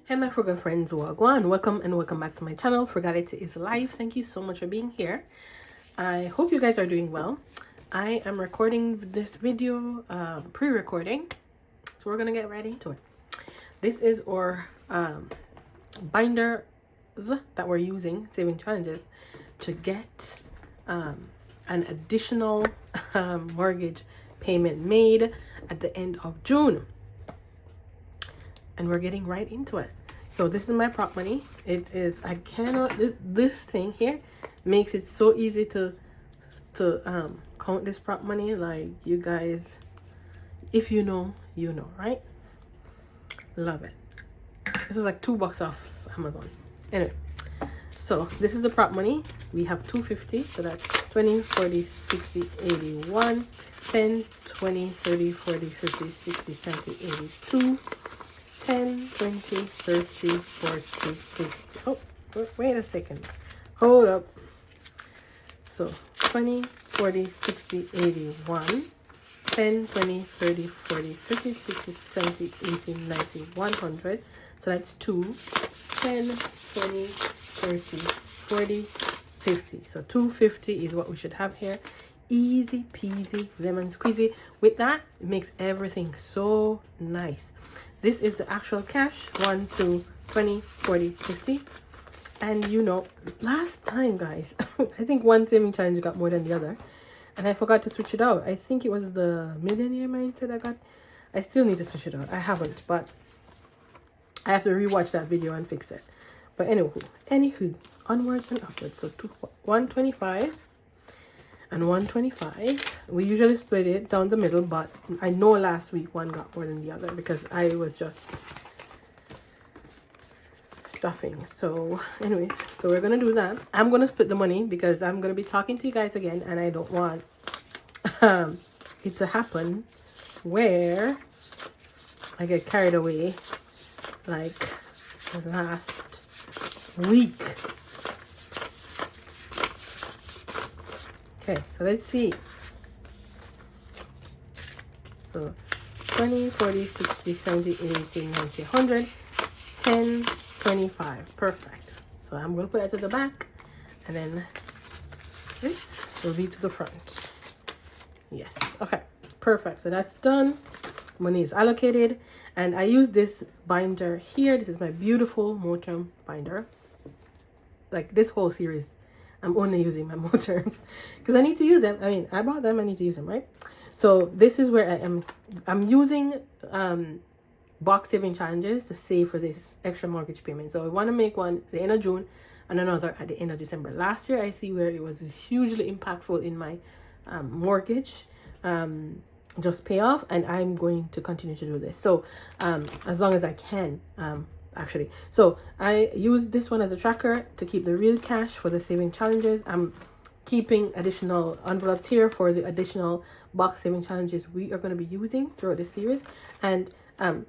Hey my frugal friends, wagwan, welcome back to my channel. Frugality is Life. Thank you so much for being here. I hope you guys are doing well. I am recording this video, pre-recording, so we're gonna get right into it. This is our binders that we're using, saving challenges, to get an additional mortgage payment made at the end of June. And we're getting right into it. So this is my prop money. It is, I cannot, this thing here makes it so easy to count this prop money. Like, you guys, if you know, right? Love it. This is like $2 off Amazon. Anyway, so this is the prop money. We have 250, so that's 20, 40, 60, 81, 10, 20, 30, 40, 50, 60, 70, 82, 10, 20, 30, 40, 50. Oh, wait a second. Hold up. So 20, 40, 60, 81, 10, 20, 30, 40, 50, 60, 70, 80, 90, 100. So that's 2, 10, 20, 30, 40, 50. So 250 is what we should have here. Easy peasy, lemon squeezy. With that, it makes everything so nice. This is the actual cash. 1, 2, 20, 40, 50. And you know, last time, guys, I think one saving challenge got more than the other. And I forgot to switch it out. I think it was the Millionaire Mindset I got. I still need to switch it out. I haven't, but I have to rewatch that video and fix it. But anywho, onwards and upwards. So 125 and 125. We usually split it down the middle, but I know last week one got more than the other because I was just stuffing. So anyways, so we're gonna do that. I'm gonna split the money because I'm gonna be talking to you guys again, and I don't want it to happen where I get carried away like last week. Okay, so let's see. So 20, 40, 60, 70, 80, 90, 100, 10, 25. Perfect. So I'm going to put that to the back, and then this will be to the front. Yes. Okay. Perfect. So that's done. Money is allocated, and I use this binder here. This is my beautiful Moterm binder. Like this whole series, I'm only using my Moterms because I need to use them. I mean, I bought them, I need to use them, right? So this is where I'm using box saving challenges to save for this extra mortgage payment. So I want to make one at the end of June and another at the end of December. Last year I see where it was hugely impactful in my mortgage just pay off, and I'm going to continue to do this. So as long as I can, actually. So I use this one as a tracker to keep the real cash for the saving challenges. I'm keeping additional envelopes here for the additional box saving challenges we are going to be using throughout this series. And I'm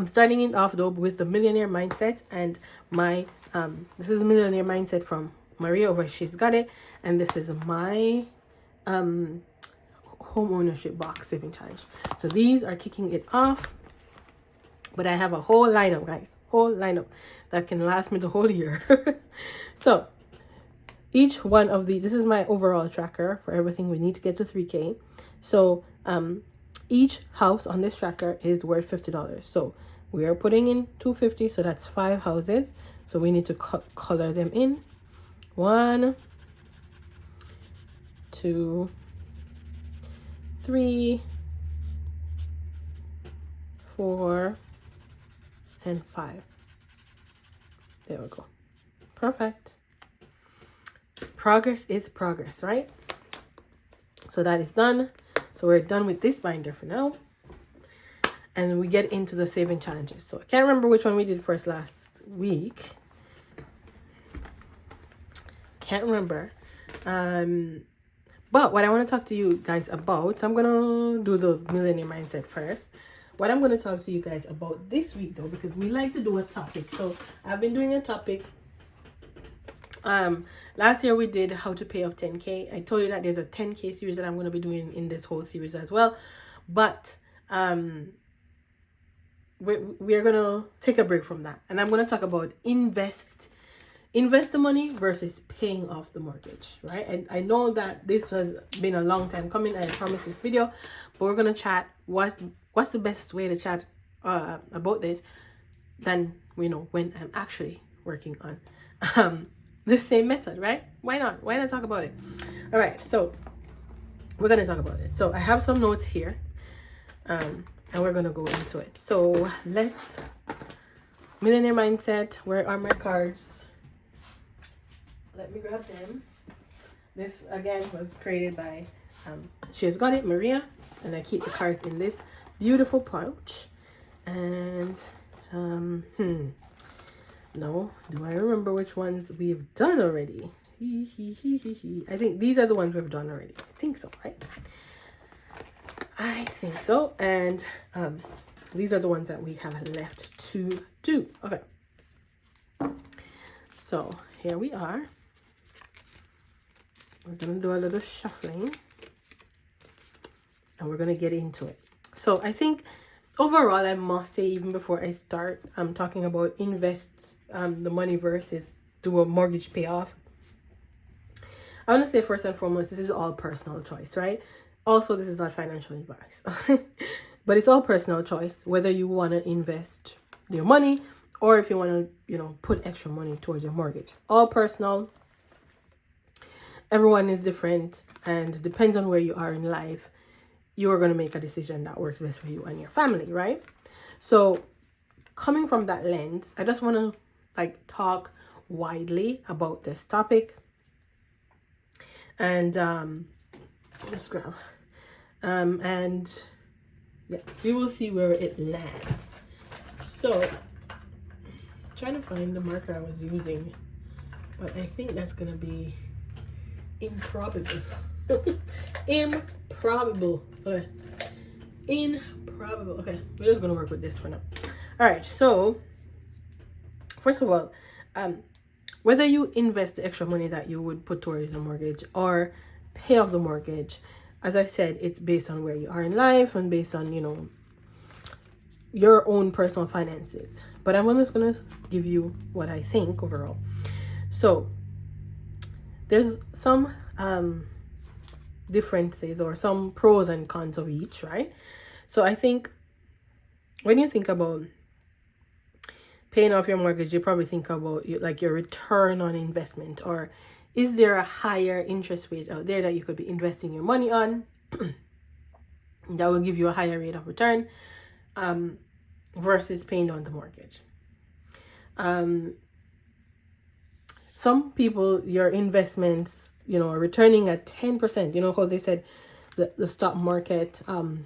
starting it off though with the Millionaire Mindset, and my this is Millionaire Mindset from Maria over She's Got It, and this is my home ownership box saving challenge. So these are kicking it off. But I have a whole lineup, guys. Whole lineup that can last me the whole year. So each one of these, this is my overall tracker for everything we need to get to 3K. So each house on this tracker is worth $50. So we are putting in 250, so that's 5 houses. So we need to color them in. 1, 2, 3, 4, and 5. There we go. Perfect. Progress is progress, right? So that is done. So we're done with this binder for now, and we get into the saving challenges. So I can't remember which one we did first last week. Can't remember. But what I want to talk to you guys about, so I'm gonna do the Millionaire Mindset first. What I'm going to talk to you guys about this week though, because we like to do a topic. So I've been doing a topic. Last year we did how to pay off 10K. I told you that there's a 10K series that I'm going to be doing in this whole series as well. But we're gonna take a break from that, and I'm gonna talk about invest the money versus paying off the mortgage, right? And I know that this has been a long time coming. I promised this video, but we're gonna chat what's the best way to chat about this than when I'm actually working on the same method, right? Why not talk about it? All right, so we're gonna talk about it. So I have some notes here, and we're gonna go into it. So let's Millionaire Mindset. Where are my cards? Let me grab them. This again was created by she has got it, Maria, and I keep the cards in this beautiful pouch. And no, do I remember which ones we've done already? I think these are the ones we've done already. I think so, right? I think so. And these are the ones that we have left to do. Okay. So here we are. We're going to do a little shuffling. And we're going to get into it. So I think overall, I must say, even before I start talking about invest the money versus do a mortgage payoff, I want to say first and foremost, this is all personal choice, right? Also, this is not financial advice, but it's all personal choice, whether you want to invest your money or if you want to, put extra money towards your mortgage. All personal. Everyone is different, and depends on where you are in life. You are going to make a decision that works best for you and your family, right? So coming from that lens, I just want to talk widely about this topic. And let's grab. And yeah, we will see where it lands. So I'm trying to find the marker I was using, but I think that's gonna be improbable. Improbable. Okay. Improbable. Okay, we're just gonna work with this for now. All right. So first of all, whether you invest the extra money that you would put towards a mortgage or pay off the mortgage, as I said, it's based on where you are in life and based on your own personal finances. But I'm just gonna give you what I think overall. So there's some differences or some pros and cons of each, right? So I think when you think about paying off your mortgage, you probably think about your return on investment, or is there a higher interest rate out there that you could be investing your money on that will give you a higher rate of return versus paying down the mortgage. Some people, your investments, are returning at 10%. You know how they said the stock market on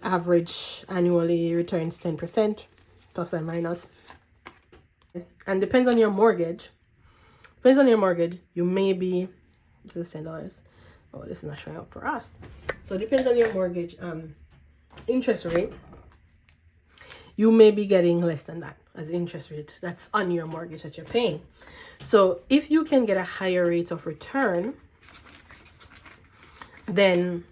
average annually returns 10%, plus and minus. And depends on your mortgage. You may be, this is $10. Oh, this is not showing up for us. So it depends on your mortgage interest rate. You may be getting less than that as interest rate. That's on your mortgage that you're paying. So if you can get a higher rate of return, then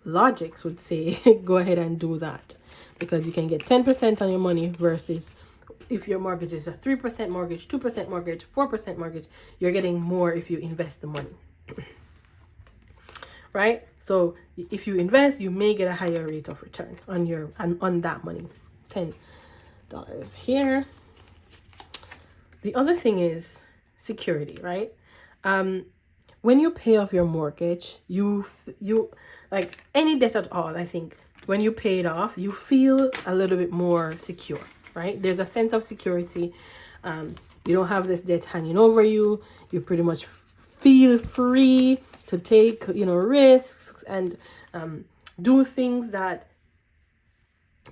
logics would say go ahead and do that, because you can get 10% on your money versus if your mortgage is a 3% mortgage, 2% mortgage, 4% mortgage, you're getting more if you invest the money. Right? So if you invest, you may get a higher rate of return on that money. $10 here. The other thing is security, right? When you pay off your mortgage, you like any debt at all, I think when you pay it off, you feel a little bit more secure, right? There's a sense of security. You don't have this debt hanging over you. You pretty much feel free to take, risks and do things that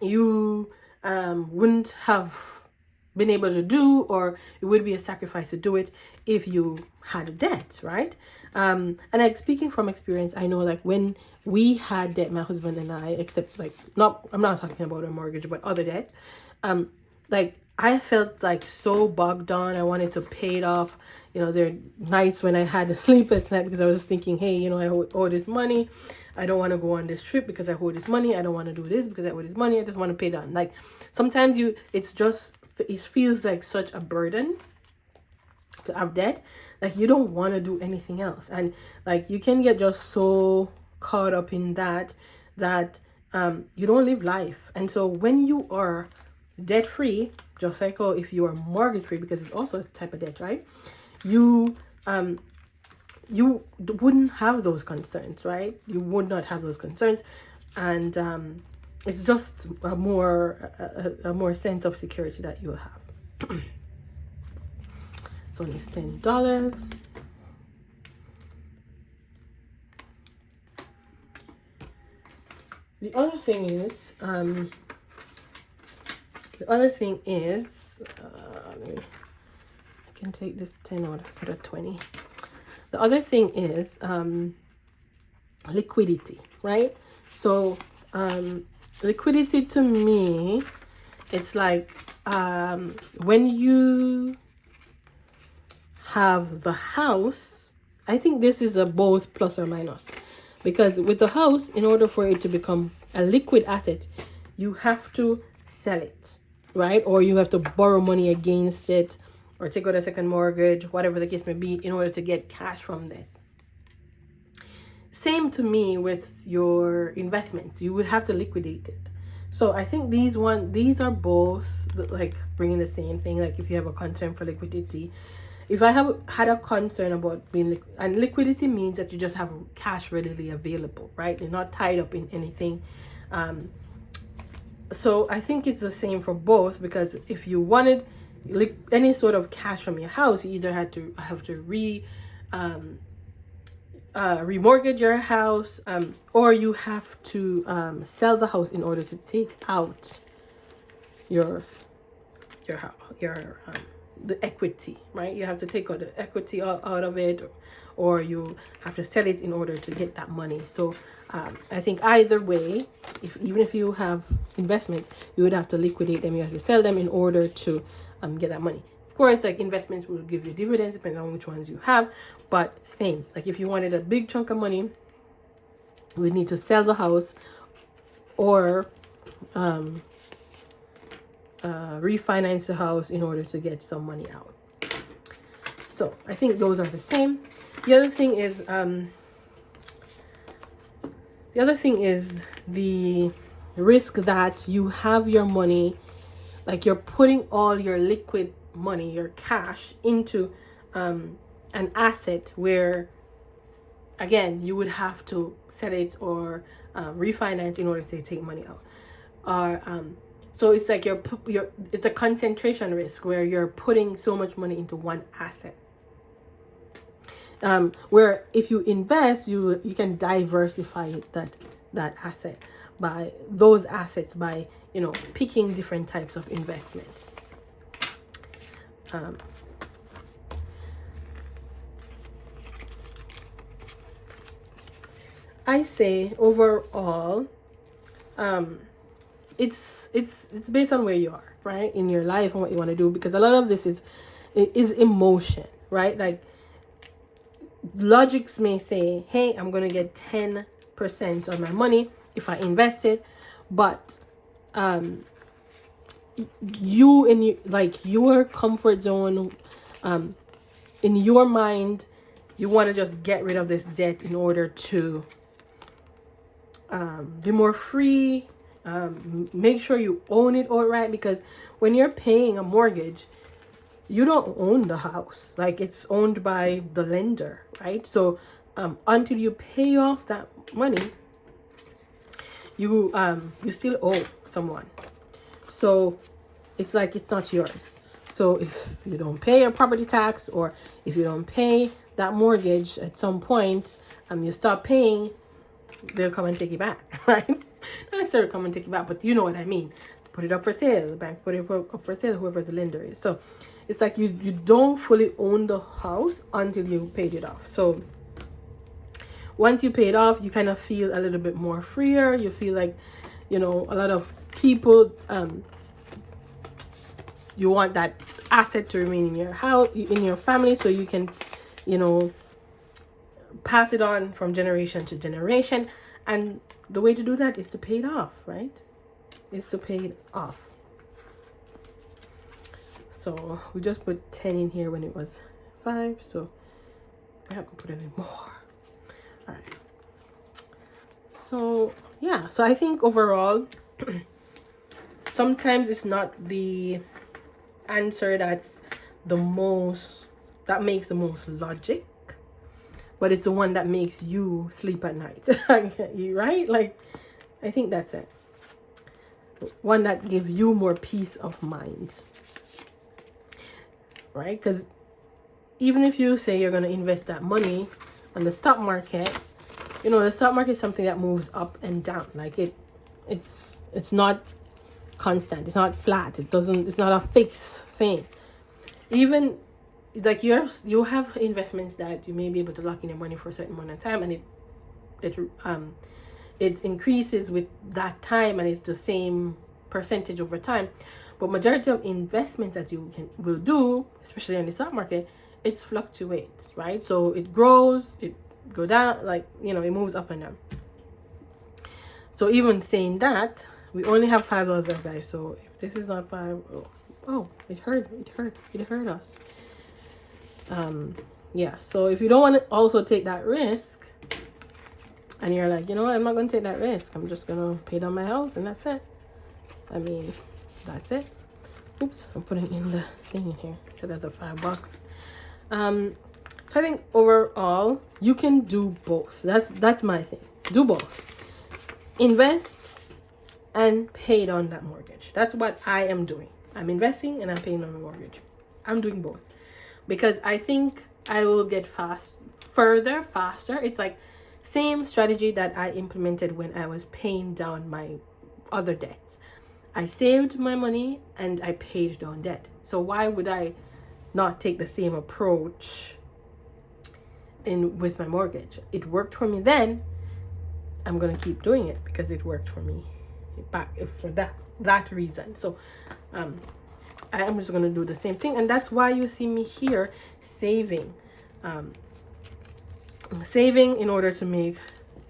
you wouldn't have been able to do, or it would be a sacrifice to do it if you had a debt, right? And speaking from experience, I know when we had debt, my husband and I, except I'm not talking about a mortgage, but other debt, I felt so bogged down. I wanted to pay it off. There are nights when I had a sleepless night because I was thinking, hey, I owe this money. I don't want to go on this trip because I owe this money. I don't want to do this because I owe this money. I just want to pay down. Like sometimes it feels like such a burden to have debt. Like you don't want to do anything else. And like you can get just so caught up in that you don't live life. And so when you are debt free, just like if you are mortgage free, because it's also a type of debt, right? You wouldn't have those concerns, right? You would not have those concerns, and it's just a more sense of security that you'll have. So it's $10. The other thing is, I can take this 10 out, put a 20. The other thing is liquidity, right? So liquidity to me, it's like when you have the house, I think this is a both plus or minus. Because with the house, in order for it to become a liquid asset, you have to sell it, right? Or you have to borrow money against it, or take out a second mortgage, whatever the case may be, in order to get cash from this. Same to me with your investments. You would have to liquidate it. So I think these are both like bringing the same thing. Like if you have a concern for liquidity, if I have had a concern about being and liquidity means that you just have cash readily available, right? You're not tied up in anything. So I think it's the same for both, because if you wanted any sort of cash from your house, you either have to remortgage your house, or you have to sell the house in order to take out your the equity, right? You have to take out the equity out of it, or you have to sell it in order to get that money. So I think either way, even if you have investments, you would have to liquidate them. You have to sell them in order to get that money. Of course, like investments will give you dividends depending on which ones you have, but same. Like if you wanted a big chunk of money, you would need to sell the house or refinance the house in order to get some money out. So I think those are the same. The other thing is the risk that you have your money, like you're putting all your liquid money, your cash, into an asset where, again, you would have to sell it or refinance in order to take money out. Or so it's like it's a concentration risk where you're putting so much money into one asset. Where if you invest, you can diversify that asset by picking different types of investments. I say overall, it's based on where you are, right, in your life and what you want to do, because a lot of this is emotion, right? Like logics may say, hey, I'm going to get 10% on my money if I invest it, but you in your comfort zone, in your mind, you want to just get rid of this debt in order to be more free. Make sure you own it outright, because when you're paying a mortgage, you don't own the house. Like it's owned by the lender, right? So until you pay off that money, you still owe someone. So it's like it's not yours. So if you don't pay your property tax, or if you don't pay that mortgage at some point, you stop paying, they'll come and take it back, right? Not necessarily come and take it back, but you know what I mean. Put it up for sale, the bank put it up for sale, whoever the lender is. So it's like you don't fully own the house until you paid it off. So once you pay it off, you kind of feel a little bit more freer. You feel like, a lot of people, you want that asset to remain in your house, in your family, so you can, pass it on from generation to generation. And the way to do that is to pay it off, right? Is to pay it off. So we just put 10 in here when it was 5, so we have to put in more. All right. So yeah, so I think overall, sometimes it's not the answer that makes the most logic, but it's the one that makes you sleep at night. Right? Like, I think that's it. One that gives you more peace of mind. Right? Because even if you say you're going to invest that money on the stock market, you know, the stock market is something that moves up and down. Like it's not constant. It's not flat. It's not a fixed thing. Even like you have investments that you may be able to lock in your money for a certain amount of time, and it increases with that time, and it's the same percentage over time. But majority of investments that you will do, especially in the stock market, it fluctuates, right? So it grows, it go down, like, you know, it moves up and down. So even saying that, we only have $5 left, guys. So if this is not 5, it hurt us. Yeah, so if you don't want to also take that risk, and you're like, you know what, I'm not going to take that risk, I'm just going to pay down my house and that's it. I mean, that's it. Oops, I'm putting in the thing in here instead of the $5. So I think overall, you can do both. That's my thing. Do both. Invest and pay down that mortgage. That's what I am doing. I'm investing and I'm paying on my mortgage. I'm doing both because I think I will get faster. It's like same strategy that I implemented when I was paying down my other debts. I saved my money and I paid down debt. So why would I not take the same approach with my mortgage? It worked for me then. I'm gonna keep doing it because it worked for me back for that reason. So I am just gonna do the same thing, and that's why you see me here saving in order to make,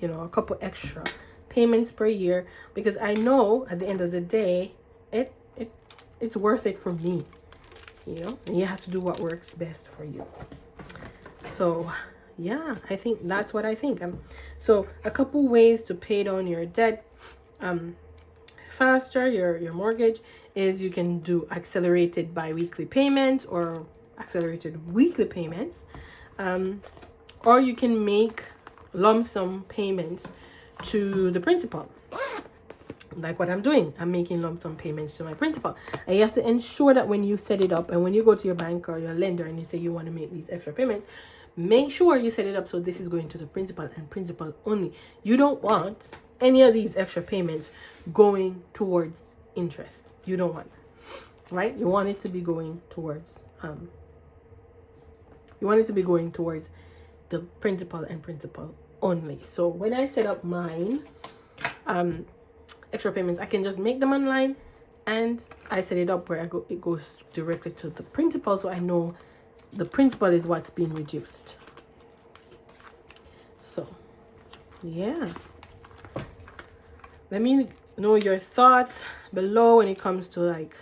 you know, a couple extra payments per year, because I know at the end of the day it's worth it for me, you know. And you have to do what works best for you. So yeah, I think that's what I think. So a couple ways to pay down your debt faster, your mortgage, is you can do accelerated bi-weekly payments or accelerated weekly payments, or you can make lump sum payments to the principal, like what I'm doing. I'm making lump sum payments to my principal, and you have to ensure that when you set it up and when you go to your bank or your lender and you say you want to make these extra payments, make sure you set it up so this is going to the principal and principal only. You don't want any of these extra payments going towards interest. You don't want that, right? You want it to be going towards the principal and principal only. So when I set up mine extra payments, I can just make them online, and I set it up where it goes directly to the principal, so I know the principal is what's being reduced. So yeah, let me know your thoughts below when it comes to, like,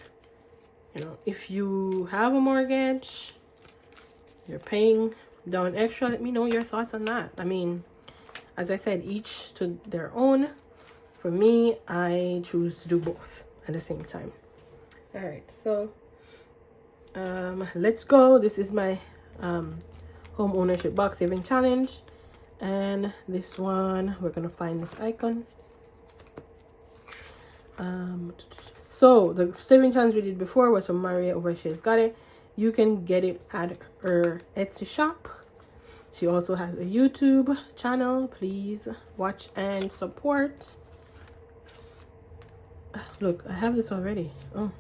you know, if you have a mortgage, you're paying down extra, let me know your thoughts on that. I mean, as I said, each to their own. For me, I choose to do both at the same time. All right, so let's go. This is my home ownership box saving challenge, and this one, we're gonna find this icon. So the saving challenge we did before was from Maria over She's Got It. You can get it at her Etsy shop. She also has a YouTube channel. Please watch and support. Look, I have this already. Oh,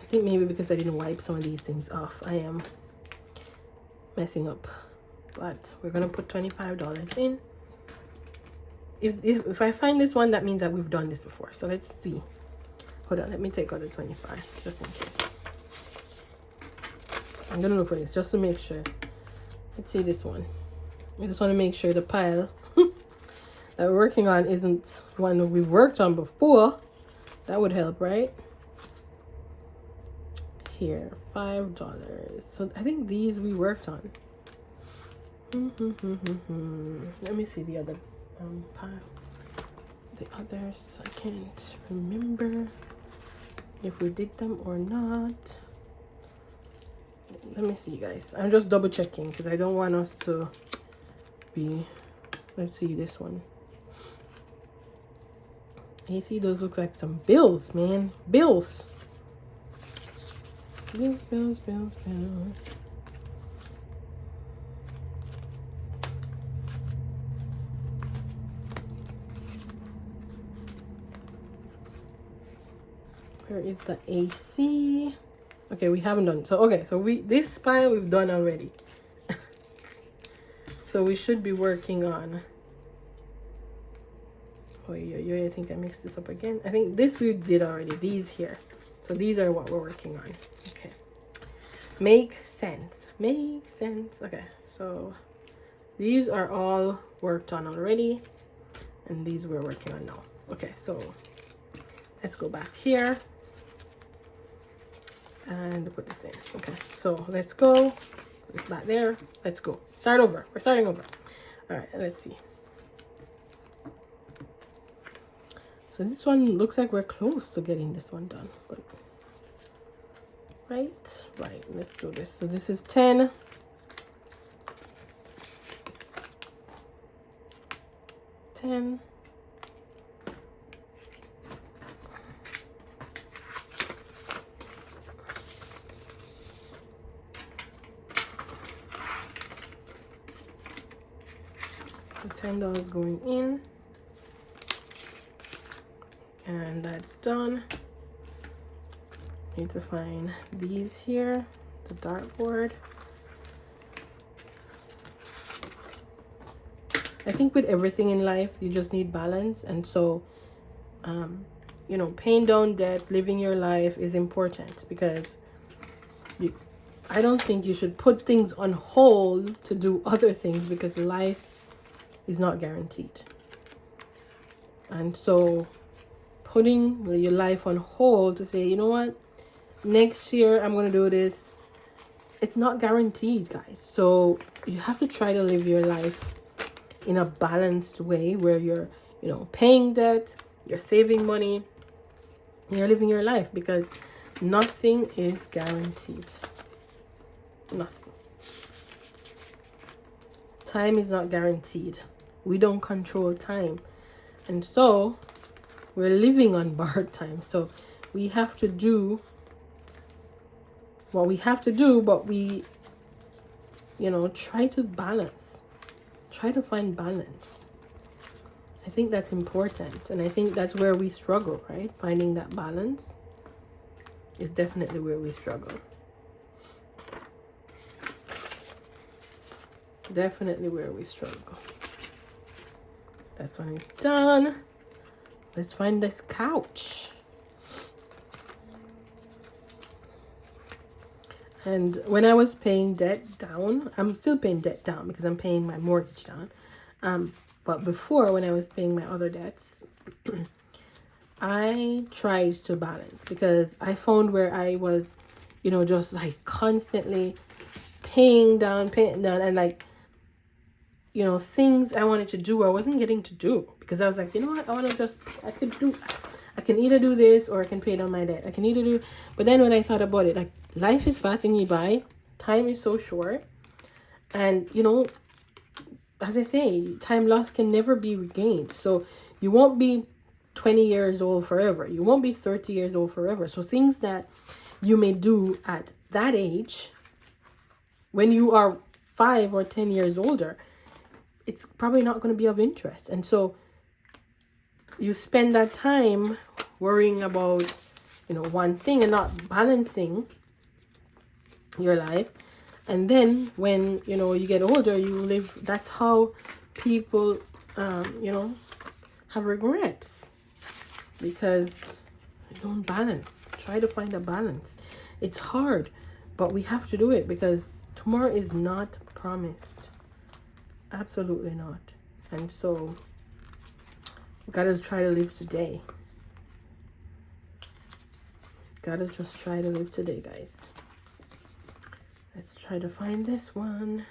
I think maybe because I didn't wipe some of these things off, I am messing up. But we're gonna put $25 in. If I find this one, that means that we've done this before. So let's see. Hold on, let me take out the 25 just in case. I'm gonna look for this just to make sure. Let's see this one. I just want to make sure the pile that we're working on isn't one that we worked on before. That would help, right? Here, $5. So I think these we worked on. Let me see the other pile. The others, I can't remember if we did them or not. Let me see, guys. I'm just double checking because I don't want us to be. Let's see this one. You see, those look like some bills, man. Bills. Bills. Where is the AC? Okay, we haven't done. So, okay, so this pile we've done already. So we should be working on. Oh, I think I mixed this up again. I think this we did already. These here. So these are what we're working on. Okay. Make sense. Make sense. Okay, so these are all worked on already. And these we're working on now. Okay, so let's go back here. And put this in. Okay, so let's go. It's back there. Let's go. Start over. We're starting over. All right, let's see. So this one looks like we're close to getting this one done. But right, let's do this. So this is 10. 10. $10 going in, and that's done. Need to find these here, the dartboard. I think with everything in life, you just need balance, and so you know, paying down debt, living your life is important, because I don't think you should put things on hold to do other things, because life is not guaranteed. And so putting your life on hold to say, you know what, next year I'm going to do this, it's not guaranteed, guys. So you have to try to live your life in a balanced way where you're, you know, paying debt, you're saving money, you're living your life, because nothing is guaranteed. Nothing. Time is not guaranteed. We don't control time. And so we're living on borrowed time. So we have to do what we have to do, but we, you know, try to balance. Try to find balance. I think that's important. And I think that's where we struggle, right? Finding that balance is definitely where we struggle. Definitely where we struggle. That's when it's done. Let's find this couch. And when I was paying debt down, I'm still paying debt down because I'm paying my mortgage down. But before, when I was paying my other debts, I tried to balance, because I found where I was, you know, just like constantly paying down, and like, you know, things I wanted to do, I wasn't getting to do, because I was like, you know what, I can either do this or I can pay down my debt. I can either do, but then when I thought about it, like, life is passing me by, time is so short, and, you know, as I say, time lost can never be regained. So you won't be 20 years old forever. You won't be 30 years old forever. So things that you may do at that age, when you are 5 or 10 years older, it's probably not going to be of interest. And so you spend that time worrying about, you know, one thing and not balancing your life. And then when, you know, you get older, you live, that's how people, you know, have regrets, because you don't balance. Try to find a balance. It's hard, but we have to do it, because tomorrow is not promised. Absolutely not. And so Gotta try to live today. Gotta just try to live today, guys. Let's try to find this one.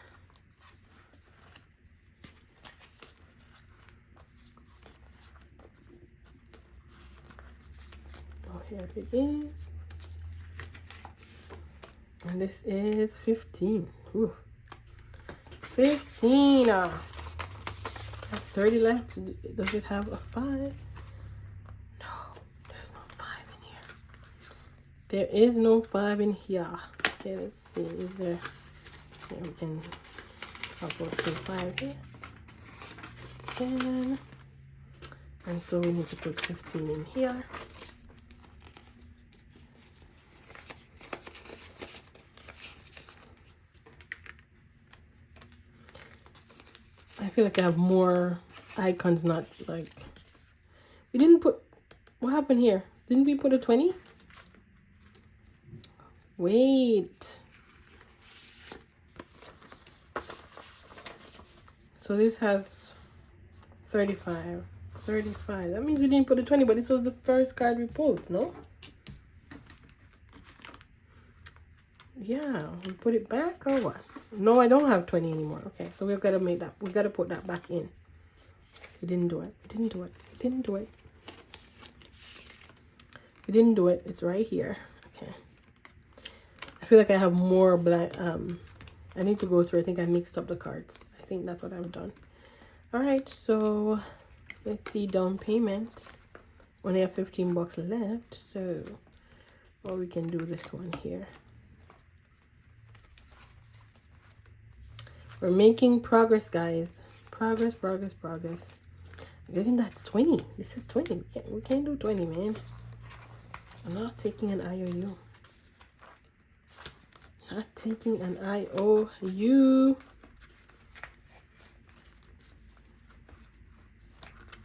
Oh, here it is. And this is 15. Ooh. 15. 30 left. Does it have a 5? No, there's no 5 in here. There is no 5 in here. Okay, let's see. Is there? Yeah, we can pop out to 5 here. 10. And so we need to put 15 in here. I feel like I have more icons, not like... We didn't put... What happened here? Didn't we put a 20? Wait. So this has 35. 35. That means we didn't put a 20, but this was the first card we pulled, no? Yeah, we put it back or what? No, I don't have 20 anymore. Okay, so we've got to make that. We've got to put that back in. We didn't do it. We didn't do it. We didn't do it. We didn't do it. It's right here. Okay. I feel like I have more black. I need to go through. I think I mixed up the cards. I think that's what I've done. All right, so let's see down payment. Only have 15 bucks left. So, well, we can do this one here. We're making progress, guys. Progress, progress, progress. I think that's 20. This is 20. We can't do 20, man. I'm not taking an IOU. Not taking an IOU.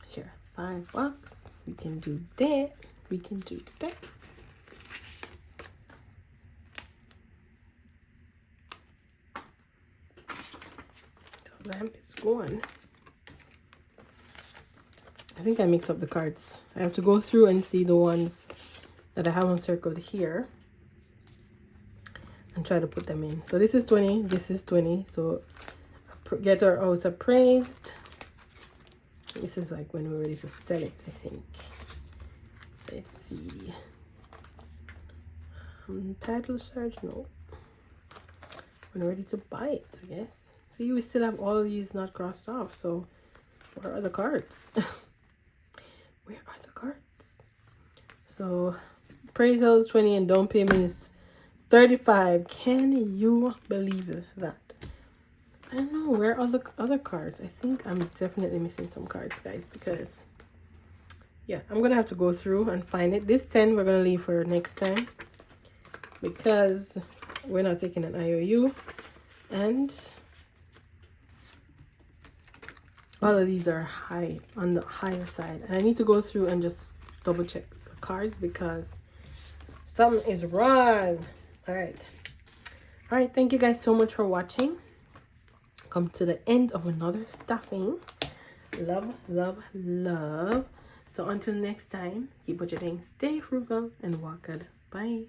Here, 5 bucks. We can do that. We can do that. Lamp is gone. I think I mixed up the cards. I have to go through and see the ones that I haven't circled here and try to put them in. So this is 20, this is 20. So get our house appraised. This is like when we're ready to sell it, I think. Let's see. Title search, no. When we're ready to buy it, I guess. See, we still have all these not crossed off. So, where are the cards? Where are the cards? So, appraisal is 20 and down payment is 35. Can you believe that? I don't know. Where are the other cards? I think I'm definitely missing some cards, guys, because, yeah, I'm going to have to go through and find it. This 10 we're going to leave for next time because we're not taking an IOU. And all of these are high on the higher side, and I need to go through and just double check the cards because something is wrong. All right, thank you guys so much for watching. Come to the end of another stuffing. Love, love, love. So until next time, keep budgeting, stay frugal, and walk good. Bye.